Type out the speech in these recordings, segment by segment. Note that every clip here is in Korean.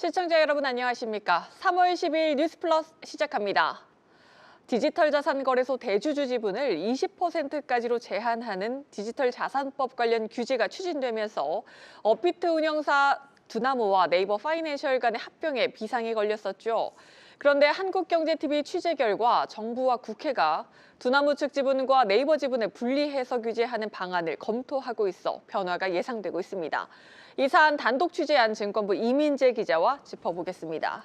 시청자 여러분 안녕하십니까? 3월 10일 뉴스플러스 시작합니다. 디지털 자산 거래소 대주주 지분을 20%까지로 제한하는 디지털 자산법 관련 규제가 추진되면서 업비트 운영사 두나무와 네이버 파이낸셜 간의 합병에 비상이 걸렸었죠. 그런데 한국경제TV 취재 결과 정부와 국회가 두나무 측 지분과 네이버 지분을 분리해서 규제하는 방안을 검토하고 있어 변화가 예상되고 있습니다. 이 사안 단독 취재한 증권부 이민재 기자와 짚어보겠습니다.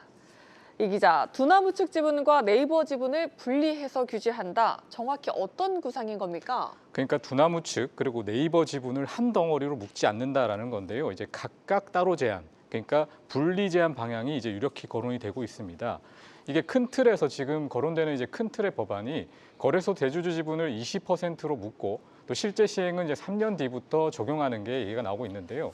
이 기자, 두나무 측 지분과 네이버 지분을 분리해서 규제한다. 정확히 어떤 구상인 겁니까? 그러니까 두나무 측 그리고 네이버 지분을 한 덩어리로 묶지 않는다라는 건데요. 이제 각각 따로 제한, 그러니까 분리 제한 방향이 이제 유력히 거론이 되고 있습니다. 이게 큰 틀에서 지금 거론되는 이제 큰 틀의 법안이 거래소 대주주 지분을 20%로 묶고 또 실제 시행은 이제 3년 뒤부터 적용하는 게 얘기가 나오고 있는데요.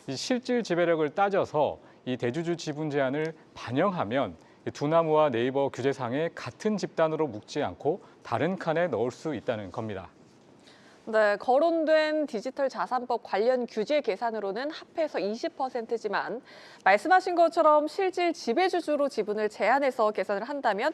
이 실질 지배력을 따져서 이 대주주 지분 제한을 반영하면 두나무와 네이버 규제상에 같은 집단으로 묶지 않고 다른 칸에 넣을 수 있다는 겁니다. 네, 거론된 디지털 자산법 관련 규제 계산으로는 합해서 20%지만 말씀하신 것처럼 실질 지배주주로 지분을 제한해서 계산을 한다면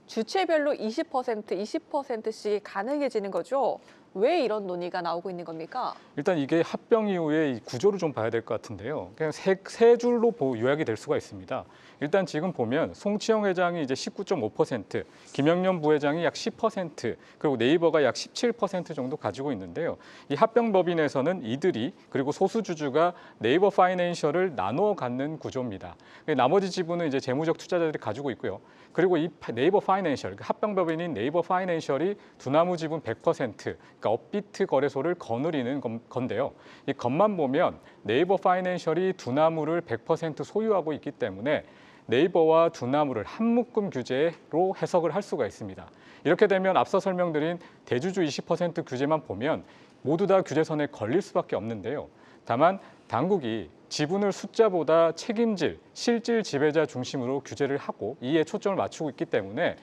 주체별로 20%씩 가능해지는 거죠. 왜 이런 논의가 나오고 있는 겁니까? 일단 이게 합병 이후에 이 구조를 좀 봐야 될 것 같은데요. 그냥 세 줄로 요약이 될 수가 있습니다. 일단 지금 보면 송치영 회장이 이제 19.5%, 김영련 부회장이 약 10%, 그리고 네이버가 약 17% 정도 가지고 있는데요. 이 합병 법인에서는 이들이 그리고 소수주주가 네이버 파이낸셜을 나눠 갖는 구조입니다. 나머지 지분은 이제 재무적 투자자들이 가지고 있고요. 그리고 이 네이버 파이낸셜, 합병 법인인 네이버 파이낸셜이 두나무 지분 100%, 그러니까 업비트 거래소를 거느리는 건데요. 이 것만 보면 네이버 파이낸셜이 두나무를 100% 소유하고 있기 때문에 네이버와 두나무를 한 묶음 규제로 해석을 할 수가 있습니다. 이렇게 되면 앞서 설명드린 대주주 20% 규제만 보면 모두 다 규제선에 걸릴 수밖에 없는데요. 다만 당국이 지분을 숫자보다 책임질, 실질 지배자 중심으로 규제를 하고 이에 초점을 맞추고 있기 때문에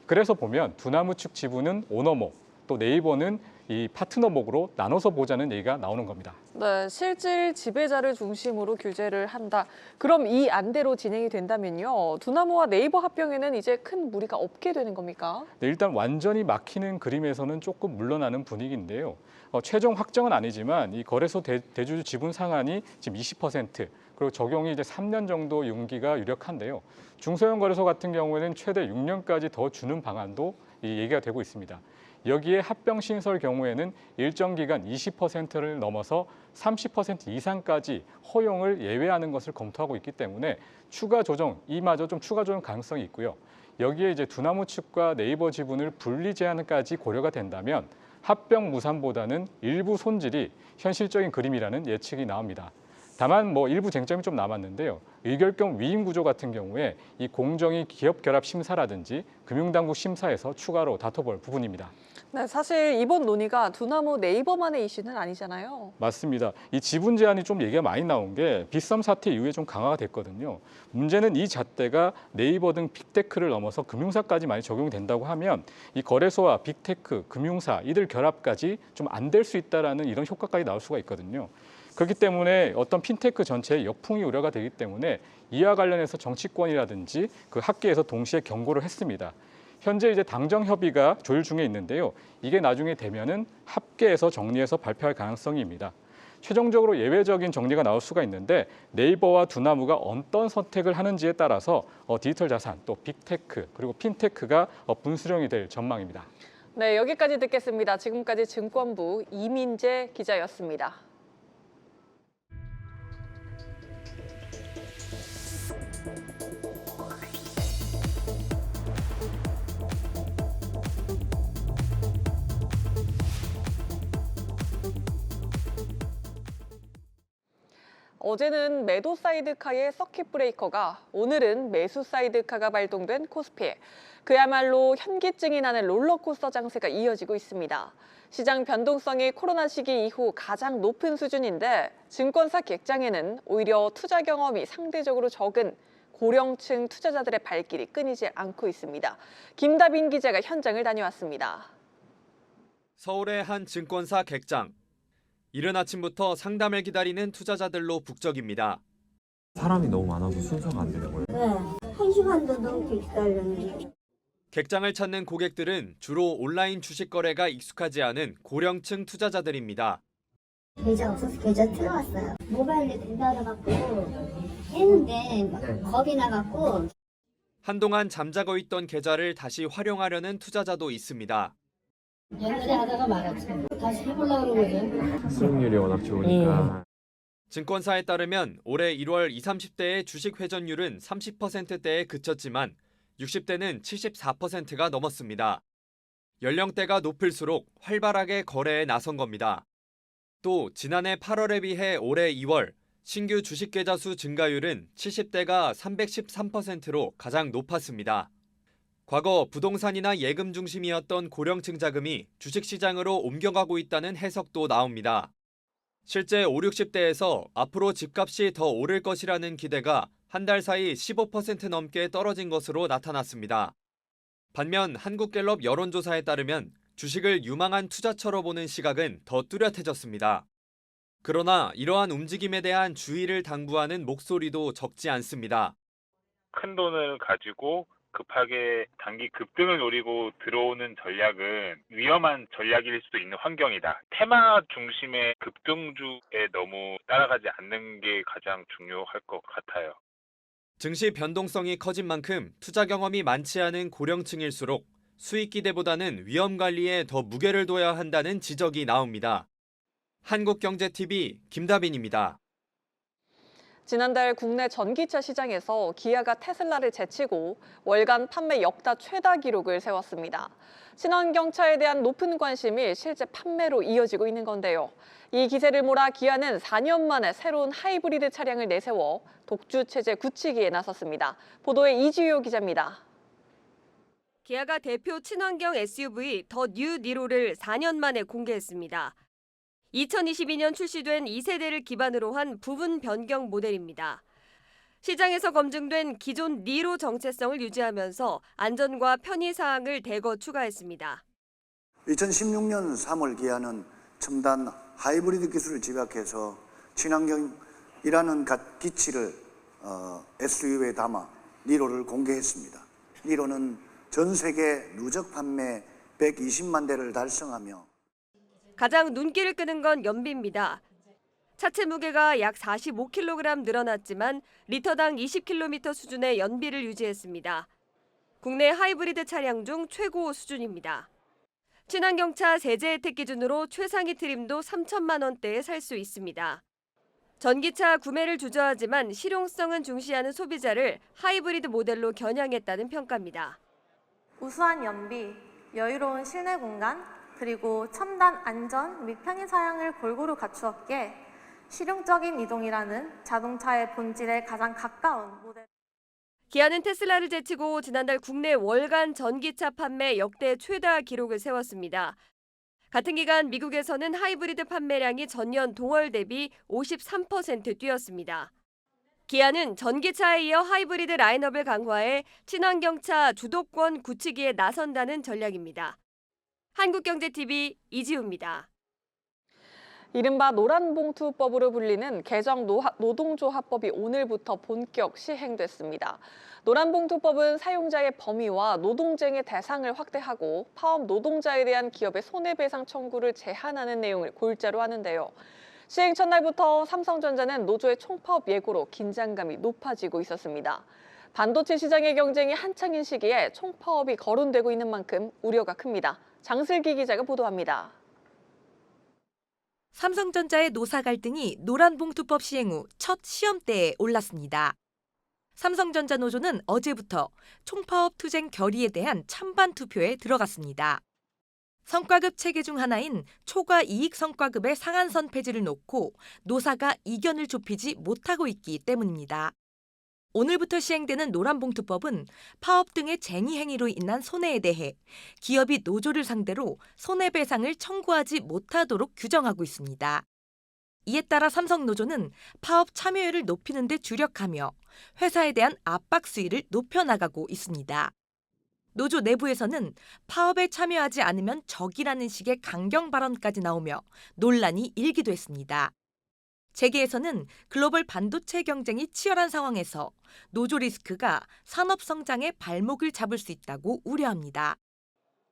그래서 보면 두나무 측 지분은 오너목, 또 네이버는 이 파트너목으로 나눠서 보자는 얘기가 나오는 겁니다. 네, 실질 지배자를 중심으로 규제를 한다. 그럼 이 안대로 진행이 된다면요. 두나무와 네이버 합병에는 이제 큰 무리가 없게 되는 겁니까? 네, 일단 완전히 막히는 그림에서는 조금 물러나는 분위기인데요. 최종 확정은 아니지만 이 거래소 대주주 지분 상한이 지금 20%, 그리고 적용이 이제 3년 정도 용기가 유력한데요. 중소형 거래소 같은 경우에는 최대 6년까지 더 주는 방안도 얘기가 되고 있습니다. 여기에 합병 신설 경우에는 일정 기간 20%를 넘어서 30% 이상까지 허용을 예외하는 것을 검토하고 있기 때문에 추가 조정, 이마저 좀 추가 조정 가능성이 있고요. 여기에 이제 두나무 측과 네이버 지분을 분리 제한까지 고려가 된다면 합병 무산보다는 일부 손질이 현실적인 그림이라는 예측이 나옵니다. 다만 일부 쟁점이 좀 남았는데요. 의결권 위임 구조 같은 경우에 이 공정위 기업 결합 심사라든지 금융당국 심사에서 추가로 다퉈볼 부분입니다. 네, 사실 이번 논의가 두나무 네이버만의 이슈는 아니잖아요. 맞습니다. 이 지분 제한이 좀 얘기가 많이 나온 게 빗썸 사태 이후에 좀 강화가 됐거든요. 문제는 이 잣대가 네이버 등 빅테크를 넘어서 금융사까지 많이 적용이 된다고 하면 이 거래소와 빅테크, 금융사 이들 결합까지 좀 안 될 수 있다라는 이런 효과까지 나올 수가 있거든요. 그렇기 때문에 어떤 핀테크 전체에 역풍이 우려가 되기 때문에 이와 관련해서 정치권이라든지 그 학계에서 동시에 경고를 했습니다. 현재 이제 당정 협의가 조율 중에 있는데요. 이게 나중에 되면은 합계에서 정리해서 발표할 가능성입니다. 최종적으로 예외적인 정리가 나올 수가 있는데 네이버와 두나무가 어떤 선택을 하는지에 따라서 디지털 자산, 또 빅테크, 그리고 핀테크가 분수령이 될 전망입니다. 네, 여기까지 듣겠습니다. 지금까지 증권부 이민재 기자였습니다. 어제는 매도 사이드카의 서킷 브레이커가, 오늘은 매수 사이드카가 발동된 코스피. 그야말로 현기증이 나는 롤러코스터 장세가 이어지고 있습니다. 시장 변동성이 코로나 시기 이후 가장 높은 수준인데 증권사 객장에는 오히려 투자 경험이 상대적으로 적은 고령층 투자자들의 발길이 끊이지 않고 있습니다. 김다빈 기자가 현장을 다녀왔습니다. 서울의 한 증권사 객장. 이른 아침부터 상담을 기다리는 투자자들로 북적입니다. 사람이 너무 많아서 순서가 안 되는 거예요. 네, 1시간도 넘게 기다렸는데. 객장을 찾는 고객들은 주로 온라인 주식 거래가 익숙하지 않은 고령층 투자자들입니다. 계좌 없어서 계좌 틀어왔어요. 모바일로 된다 그래갖고 했는데 막 겁이 나갖고. 한동안 잠자고 있던 계좌를 다시 활용하려는 투자자도 있습니다. 옛날에 하다가 말았죠. 다시 해보려고 그러거든. 수익률이 워낙 좋으니까. 증권사에 따르면 올해 1월 20, 30대의 주식 회전율은 30%대에 그쳤지만 60대는 74%가 넘었습니다. 연령대가 높을수록 활발하게 거래에 나선 겁니다. 또 지난해 8월에 비해 올해 2월 신규 주식 계좌 수 증가율은 70대가 313%로 가장 높았습니다. 과거 부동산이나 예금 중심이었던 고령층 자금이 주식시장으로 옮겨가고 있다는 해석도 나옵니다. 실제 5, 60대에서 앞으로 집값이 더 오를 것이라는 기대가 한 달 사이 15% 넘게 떨어진 것으로 나타났습니다. 반면 한국갤럽 여론조사에 따르면 주식을 유망한 투자처로 보는 시각은 더 뚜렷해졌습니다. 그러나 이러한 움직임에 대한 주의를 당부하는 목소리도 적지 않습니다. 큰 돈을 가지고 급하게 단기 급등을 노리고 들어오는 전략은 위험한 전략일 수도 있는 환경이다. 테마 중심의 급등주에 너무 따라가지 않는 게 가장 중요할 것 같아요. 증시 변동성이 커진 만큼 투자 경험이 많지 않은 고령층일수록 수익 기대보다는 위험 관리에 더 무게를 둬야 한다는 지적이 나옵니다. 한국경제TV 김다빈입니다. 지난달 국내 전기차 시장에서 기아가 테슬라를 제치고 월간 판매 역대 최다 기록을 세웠습니다. 친환경차에 대한 높은 관심이 실제 판매로 이어지고 있는 건데요. 이 기세를 몰아 기아는 4년 만에 새로운 하이브리드 차량을 내세워 독주 체제 굳히기에 나섰습니다. 보도에 이지효 기자입니다. 기아가 대표 친환경 SUV 더 뉴 니로를 4년 만에 공개했습니다. 2022년 출시된 2세대를 기반으로 한 부분 변경 모델입니다. 시장에서 검증된 기존 니로 정체성을 유지하면서 안전과 편의 사항을 대거 추가했습니다. 2016년 3월 기아는 첨단 하이브리드 기술을 집약해서 친환경이라는 기치를 SUV에 담아 니로를 공개했습니다. 니로는 전 세계 누적 판매 120만 대를 달성하며 가장 눈길을 끄는 건 연비입니다. 차체 무게가 약 45kg 늘어났지만 리터당 20km 수준의 연비를 유지했습니다. 국내 하이브리드 차량 중 최고 수준입니다. 친환경차 세제 혜택 기준으로 최상위 트림도 3천만 원대에 살 수 있습니다. 전기차 구매를 주저하지만 실용성은 중시하는 소비자를 하이브리드 모델로 겨냥했다는 평가입니다. 우수한 연비, 여유로운 실내 공간, 그리고 첨단 안전 및 편의 사양을 골고루 갖추었기에 실용적인 이동이라는 자동차의 본질에 가장 가까운 모델. 기아는 테슬라를 제치고 지난달 국내 월간 전기차 판매 역대 최다 기록을 세웠습니다. 같은 기간 미국에서는 하이브리드 판매량이 전년 동월 대비 53% 뛰었습니다. 기아는 전기차에 이어 하이브리드 라인업을 강화해 친환경차 주도권 굳히기에 나선다는 전략입니다. 한국경제TV 이지우입니다. 이른바 노란봉투법으로 불리는 개정 노동조합법이 오늘부터 본격 시행됐습니다. 노란봉투법은 사용자의 범위와 노동쟁의 대상을 확대하고 파업 노동자에 대한 기업의 손해배상 청구를 제한하는 내용을 골자로 하는데요. 시행 첫날부터 삼성전자는 노조의 총파업 예고로 긴장감이 높아지고 있었습니다. 반도체 시장의 경쟁이 한창인 시기에 총파업이 거론되고 있는 만큼 우려가 큽니다. 장슬기 기자가 보도합니다. 삼성전자의 노사 갈등이 노란봉투법 시행 후 첫 시험대에 올랐습니다. 삼성전자 노조는 어제부터 총파업 투쟁 결의에 대한 찬반 투표에 들어갔습니다. 성과급 체계 중 하나인 초과 이익 성과급의 상한선 폐지를 놓고 노사가 이견을 좁히지 못하고 있기 때문입니다. 오늘부터 시행되는 노란봉투법은 파업 등의 쟁의 행위로 인한 손해에 대해 기업이 노조를 상대로 손해배상을 청구하지 못하도록 규정하고 있습니다. 이에 따라 삼성노조는 파업 참여율을 높이는 데 주력하며 회사에 대한 압박 수위를 높여나가고 있습니다. 노조 내부에서는 파업에 참여하지 않으면 적이라는 식의 강경 발언까지 나오며 논란이 일기도 했습니다. 재계에서는 글로벌 반도체 경쟁이 치열한 상황에서 노조 리스크가 산업 성장의 발목을 잡을 수 있다고 우려합니다.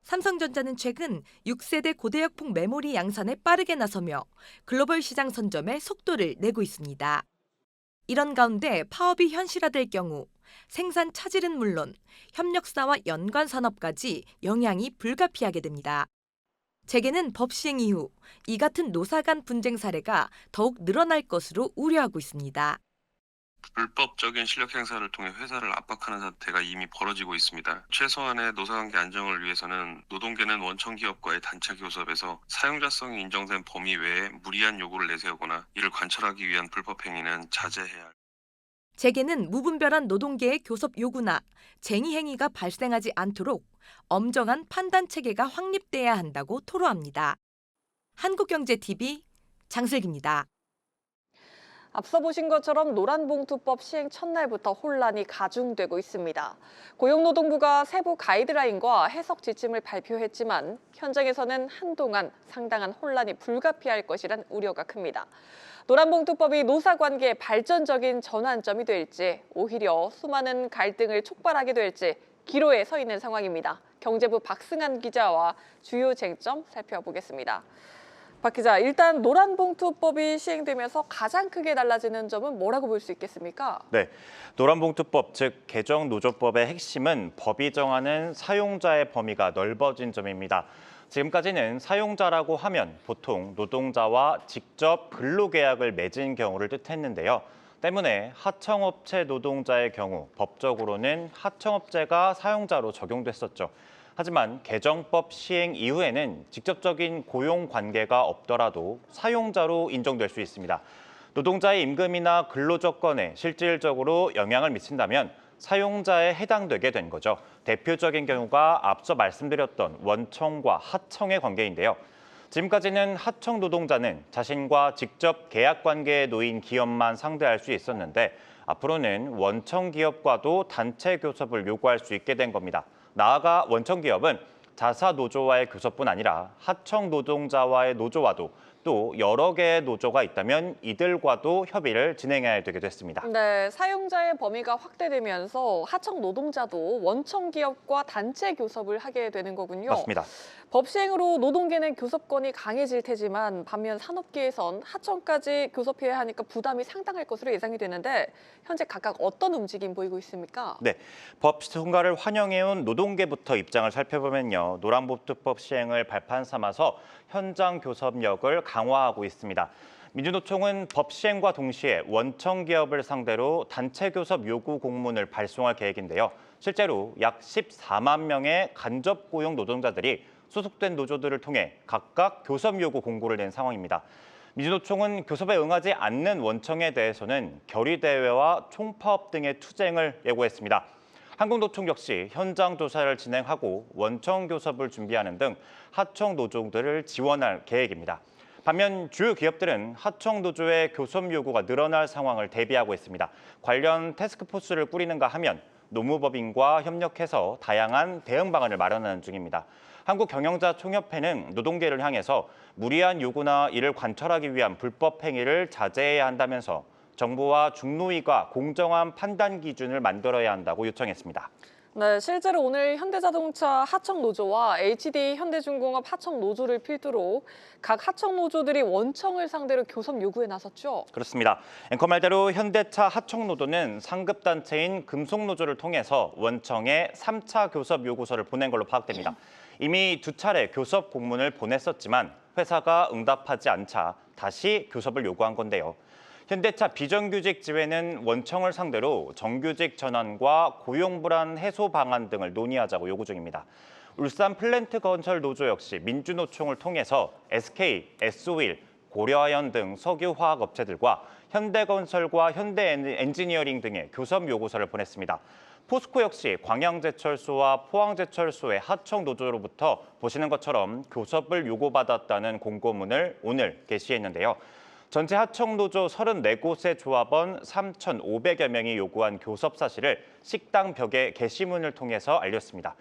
삼성전자는 최근 6세대 고대역폭 메모리 양산에 빠르게 나서며 글로벌 시장 선점에 속도를 내고 있습니다. 이런 가운데 파업이 현실화될 경우 생산 차질은 물론 협력사와 연관 산업까지 영향이 불가피하게 됩니다. 재계는 법 시행 이후 이 같은 노사 간 분쟁 사례가 더욱 늘어날 것으로 우려하고 있습니다. 불법적인 실력 행사를 통해 회사를 압박하는 사태가 이미 벌어지고 있습니다. 최소한의 노사관계 안정을 위해서는 노동계는 원청 기업과의 단체 교섭에서 사용자성이 인정된 범위 외에 무리한 요구를 내세우거나 이를 관철하기 위한 불법 행위는 자제해야 합니다. 재계는 무분별한 노동계의 교섭 요구나 쟁의 행위가 발생하지 않도록 엄정한 판단 체계가 확립돼야 한다고 토로합니다. 한국경제TV 장슬기입니다. 앞서 보신 것처럼 노란봉투법 시행 첫날부터 혼란이 가중되고 있습니다. 고용노동부가 세부 가이드라인과 해석 지침을 발표했지만 현장에서는 한동안 상당한 혼란이 불가피할 것이란 우려가 큽니다. 노란봉투법이 노사관계의 발전적인 전환점이 될지 오히려 수많은 갈등을 촉발하게 될지 기로에 서 있는 상황입니다. 경제부 박승한 기자와 주요 쟁점 살펴보겠습니다. 박 기자, 일단 노란봉투법이 시행되면서 가장 크게 달라지는 점은 뭐라고 볼 수 있겠습니까? 네, 노란봉투법, 즉 개정노조법의 핵심은 법이 정하는 사용자의 범위가 넓어진 점입니다. 지금까지는 사용자라고 하면 보통 노동자와 직접 근로계약을 맺은 경우를 뜻했는데요. 때문에 하청업체 노동자의 경우 법적으로는 하청업체가 사용자로 적용됐었죠. 하지만 개정법 시행 이후에는 직접적인 고용 관계가 없더라도 사용자로 인정될 수 있습니다. 노동자의 임금이나 근로 조건에 실질적으로 영향을 미친다면 사용자에 해당되게 된 거죠. 대표적인 경우가 앞서 말씀드렸던 원청과 하청의 관계인데요. 지금까지는 하청 노동자는 자신과 직접 계약 관계에 놓인 기업만 상대할 수 있었는데 앞으로는 원청 기업과도 단체 교섭을 요구할 수 있게 된 겁니다. 나아가 원청 기업은 자사 노조와의 교섭뿐 아니라 하청 노동자와의 노조와도 또 여러 개의 노조가 있다면 이들과도 협의를 진행해야 되게 됐습니다. 네, 사용자의 범위가 확대되면서 하청 노동자도 원청 기업과 단체 교섭을 하게 되는 거군요. 맞습니다. 법 시행으로 노동계는 교섭권이 강해질 테지만 반면 산업계에선 하청까지 교섭해야 하니까 부담이 상당할 것으로 예상이 되는데 현재 각각 어떤 움직임 보이고 있습니까? 네, 법 통과를 환영해온 노동계부터 입장을 살펴보면요. 노란봉투법 시행을 발판 삼아서 현장 교섭력을 강화하고 있습니다. 민주노총은 법 시행과 동시에 원청 기업을 상대로 단체 교섭 요구 공문을 발송할 계획인데요. 실제로 약 14만 명의 간접 고용 노동자들이 소속된 노조들을 통해 각각 교섭 요구 공고를 낸 상황입니다. 민주노총은 교섭에 응하지 않는 원청에 대해서는 결의대회와 총파업 등의 투쟁을 예고했습니다. 한국노총 역시 현장 조사를 진행하고 원청 교섭을 준비하는 등 하청 노조들을 지원할 계획입니다. 반면 주요 기업들은 하청 노조의 교섭 요구가 늘어날 상황을 대비하고 있습니다. 관련 태스크포스를 꾸리는가 하면 노무법인과 협력해서 다양한 대응 방안을 마련하는 중입니다. 한국경영자총협회는 노동계를 향해서 무리한 요구나 이를 관철하기 위한 불법 행위를 자제해야 한다면서 정부와 중노위가 공정한 판단 기준을 만들어야 한다고 요청했습니다. 네, 실제로 오늘 현대자동차 하청노조와 HD 현대중공업 하청노조를 필두로 각 하청노조들이 원청을 상대로 교섭 요구에 나섰죠. 그렇습니다. 앵커 말대로 현대차 하청노조는 상급단체인 금속노조를 통해서 원청에 3차 교섭 요구서를 보낸 걸로 파악됩니다. 이미 2차례 교섭 공문을 보냈었지만 회사가 응답하지 않자 다시 교섭을 요구한 건데요. 현대차 비정규직 지회는 원청을 상대로 정규직 전환과 고용 불안 해소 방안 등을 논의하자고 요구 중입니다. 울산 플랜트 건설 노조 역시 민주노총을 통해서 SK, S-오일, 고려아연 등 석유화학 업체들과 현대건설과 현대엔지니어링 등의 교섭 요구서를 보냈습니다. 포스코 역시 광양제철소와 포항제철소의 하청 노조로부터 보시는 것처럼 교섭을 요구받았다는 공고문을 오늘 게시했는데요. 전체 하청 노조 34곳의 조합원 3,500여 명이 요구한 교섭 사실을 식당 벽에 게시문을 통해서 알렸습니다.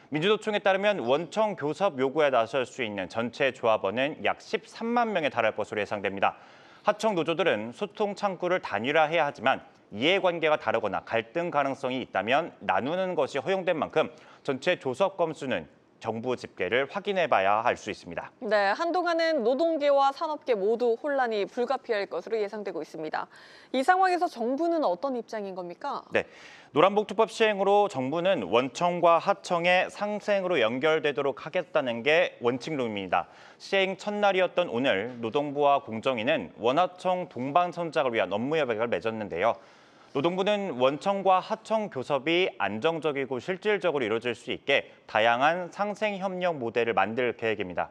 민주노총에 따르면 원청 교섭 요구에 나설 수 있는 전체 조합원은 약 13만 명에 달할 것으로 예상됩니다. 하청 노조들은 소통 창구를 단일화해야 하지만 이해관계가 다르거나 갈등 가능성이 있다면 나누는 것이 허용된 만큼 전체 조섭 건수는 정부 집계를 확인해봐야 할 수 있습니다. 네, 한동안은 노동계와 산업계 모두 혼란이 불가피할 것으로 예상되고 있습니다. 이 상황에서 정부는 어떤 입장인 겁니까? 네, 노란봉투법 시행으로 정부는 원청과 하청의 상생으로 연결되도록 하겠다는 게 원칙론입니다. 시행 첫날이었던 오늘 노동부와 공정위는 원하청 동반선작을 위한 업무 협약을 맺었는데요. 노동부는 원청과 하청 교섭이 안정적이고 실질적으로 이루어질 수 있게 다양한 상생 협력 모델을 만들 계획입니다.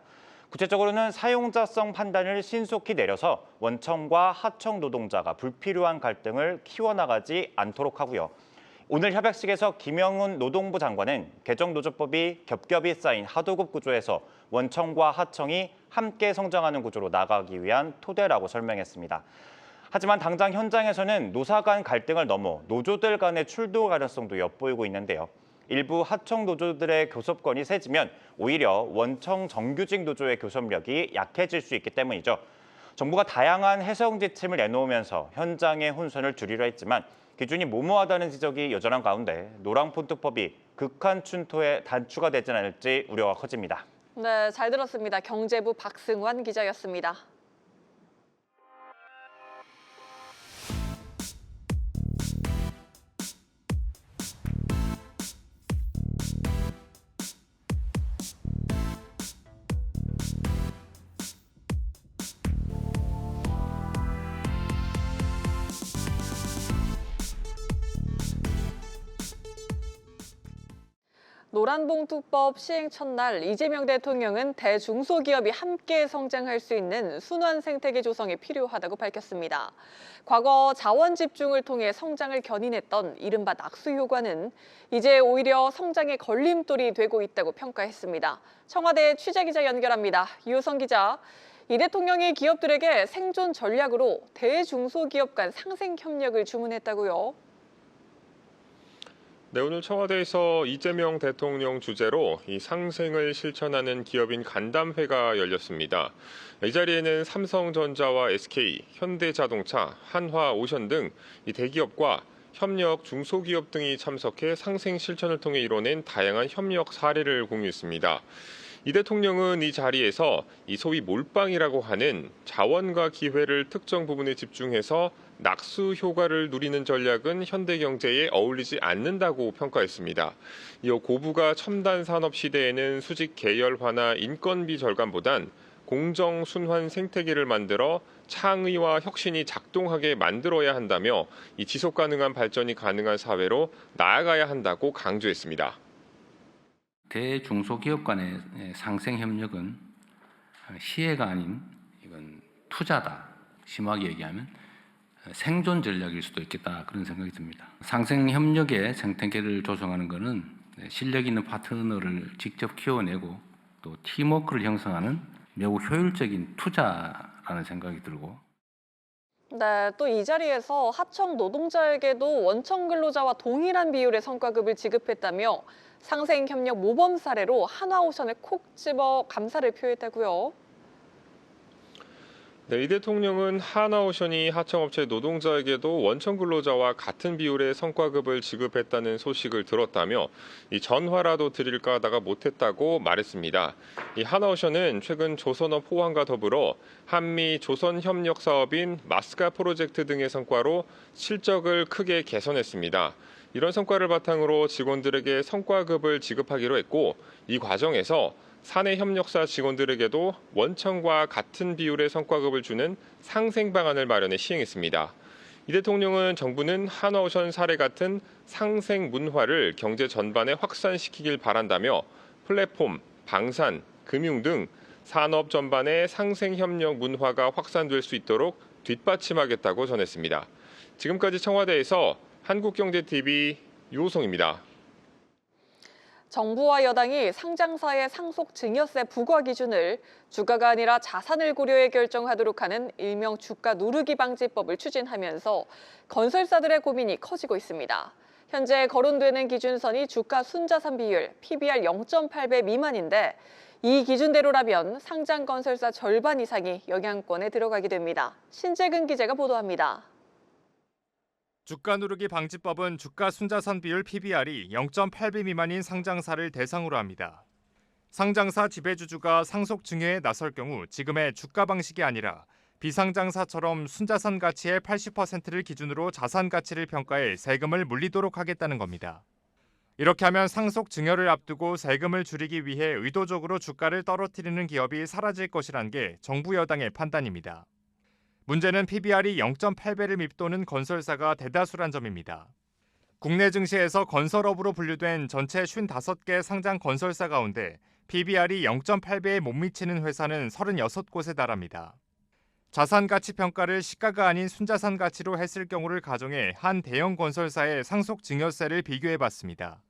구체적으로는 사용자성 판단을 신속히 내려서 원청과 하청 노동자가 불필요한 갈등을 키워나가지 않도록 하고요. 오늘 협약식에서 김영훈 노동부 장관은 개정노조법이 겹겹이 쌓인 하도급 구조에서 원청과 하청이 함께 성장하는 구조로 나가기 위한 토대라고 설명했습니다. 하지만 당장 현장에서는 노사 간 갈등을 넘어 노조들 간의 출도 가능성도 엿보이고 있는데요. 일부 하청 노조들의 교섭권이 세지면 오히려 원청 정규직 노조의 교섭력이 약해질 수 있기 때문이죠. 정부가 다양한 해석 지침을 내놓으면서 현장의 혼선을 줄이려 했지만 기준이 모호하다는 지적이 여전한 가운데 노란봉투법이 극한 춘토에 단추가 되진 않을지 우려가 커집니다. 네, 잘 들었습니다. 경제부 박승환 기자였습니다. 노란봉투법 시행 첫날 이재명 대통령은 대중소기업이 함께 성장할 수 있는 순환 생태계 조성이 필요하다고 밝혔습니다. 과거 자원 집중을 통해 성장을 견인했던 이른바 낙수 효과는 이제 오히려 성장의 걸림돌이 되고 있다고 평가했습니다. 청와대 취재기자 연결합니다. 유효성 기자, 이 대통령이 기업들에게 생존 전략으로 대중소기업 간 상생 협력을 주문했다고요? 네, 오늘 청와대에서 이재명 대통령 주재로 이 상생을 실천하는 기업인 간담회가 열렸습니다. 이 자리에는 삼성전자와 SK, 현대자동차, 한화오션 등 이 대기업과 협력 중소기업 등이 참석해 상생 실천을 통해 이뤄낸 다양한 협력 사례를 공유했습니다. 이 대통령은 이 자리에서 이 소위 몰빵이라고 하는 자원과 기회를 특정 부분에 집중해서 낙수 효과를 누리는 전략은 현대 경제에 어울리지 않는다고 평가했습니다. 이어 고부가 첨단 산업 시대에는 수직 계열화나 인건비 절감보단 공정 순환 생태계를 만들어 창의와 혁신이 작동하게 만들어야 한다며 이 지속 가능한 발전이 가능한 사회로 나아가야 한다고 강조했습니다. 대중소기업 간의 상생 협력은 시혜가 아닌 이건 투자다. 심하게 얘기하면 생존 전략일 수도 있겠다, 그런 생각이 듭니다. 상생 협력의 생태계를 조성하는 것은 실력 있는 파트너를 직접 키워내고 또 팀워크를 형성하는 매우 효율적인 투자라는 생각이 들고. 네, 또 이 자리에서 하청 노동자에게도 원청 근로자와 동일한 비율의 성과급을 지급했다며 상생 협력 모범 사례로 한화오션에 콕 집어 감사를 표했다고요. 네, 이 대통령은 한화오션이 하청업체 노동자에게도 원청 근로자와 같은 비율의 성과급을 지급했다는 소식을 들었다며 이 전화라도 드릴까 하다가 못했다고 말했습니다. 이 한화오션은 최근 조선업 호황과 더불어 한미 조선 협력 사업인 마스카 프로젝트 등의 성과로 실적을 크게 개선했습니다. 이런 성과를 바탕으로 직원들에게 성과급을 지급하기로 했고, 이 과정에서 사내 협력사 직원들에게도 원청과 같은 비율의 성과급을 주는 상생 방안을 마련해 시행했습니다. 이 대통령은 정부는 한화오션 사례 같은 상생 문화를 경제 전반에 확산시키길 바란다며 플랫폼, 방산, 금융 등 산업 전반에 상생 협력 문화가 확산될 수 있도록 뒷받침하겠다고 전했습니다. 지금까지 청와대에서 한국경제TV 유호성입니다. 정부와 여당이 상장사의 상속 증여세 부과 기준을 주가가 아니라 자산을 고려해 결정하도록 하는 일명 주가 누르기 방지법을 추진하면서 건설사들의 고민이 커지고 있습니다. 현재 거론되는 기준선이 주가 순자산 비율 PBR 0.8배 미만인데 이 기준대로라면 상장 건설사 절반 이상이 영향권에 들어가게 됩니다. 신재근 기자가 보도합니다. 주가 누르기 방지법은 주가 순자산 비율 PBR이 0.8배 미만인 상장사를 대상으로 합니다. 상장사 지배주주가 상속 증여에 나설 경우 지금의 주가 방식이 아니라 비상장사처럼 순자산 가치의 80%를 기준으로 자산 가치를 평가해 세금을 물리도록 하겠다는 겁니다. 이렇게 하면 상속 증여를 앞두고 세금을 줄이기 위해 의도적으로 주가를 떨어뜨리는 기업이 사라질 것이란 게 정부 여당의 판단입니다. 문제는 PBR이 0.8배를 밉도는 건설사가 대다수란 점입니다. 국내 증시에서 건설업으로 분류된 전체 55개 상장 건설사 가운데 PBR이 0.8배에 못 미치는 회사는 36곳에 달합니다. 자산 가치 평가를 시가가 아닌 순자산 가치로 했을 경우를 가정해 한 대형 건설사의 상속 증여세를 비교해봤습니다.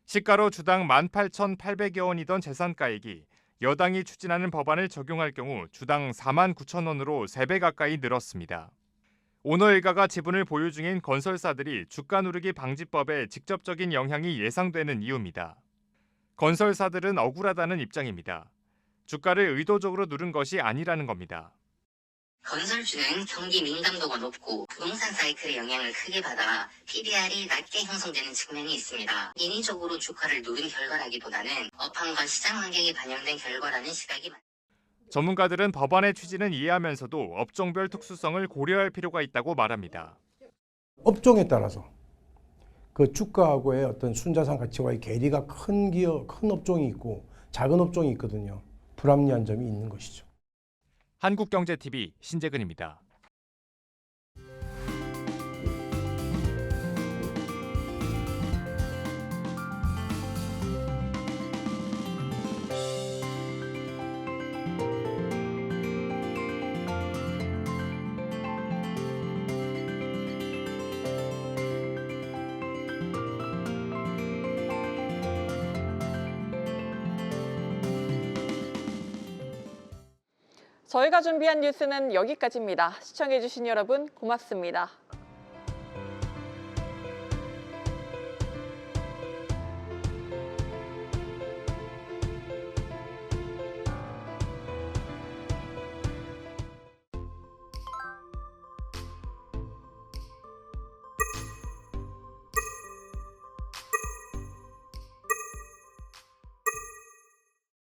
시가로 주당 18,800여 원이던 재산가액이 여당이 추진하는 법안을 적용할 경우 주당 49,000원으로 3배 가까이 늘었습니다. 오너 일가가 지분을 보유 중인 건설사들이 주가 누르기 방지법에 직접적인 영향이 예상되는 이유입니다. 건설사들은 억울하다는 입장입니다. 주가를 의도적으로 누른 것이 아니라는 겁니다. 건설주는 경기 민감도가 높고 부동산 사이클의 영향을 크게 받아 PBR이 낮게 형성되는 측면이 있습니다. 인위적으로 주가를 누른 결과라기보다는 업황과 시장 환경이 반영된 결과라는 시각이 많습니다. 전문가들은 법안의 취지는 이해하면서도 업종별 특수성을 고려할 필요가 있다고 말합니다. 업종에 따라서 그 주가하고의 어떤 순자산 가치와의 괴리가 큰 기업, 큰 업종이 있고 작은 업종이 있거든요. 불합리한 점이 있는 것이죠. 한국경제TV 신재근입니다. 저희가 준비한 뉴스는 여기까지입니다. 시청해주신 여러분 고맙습니다.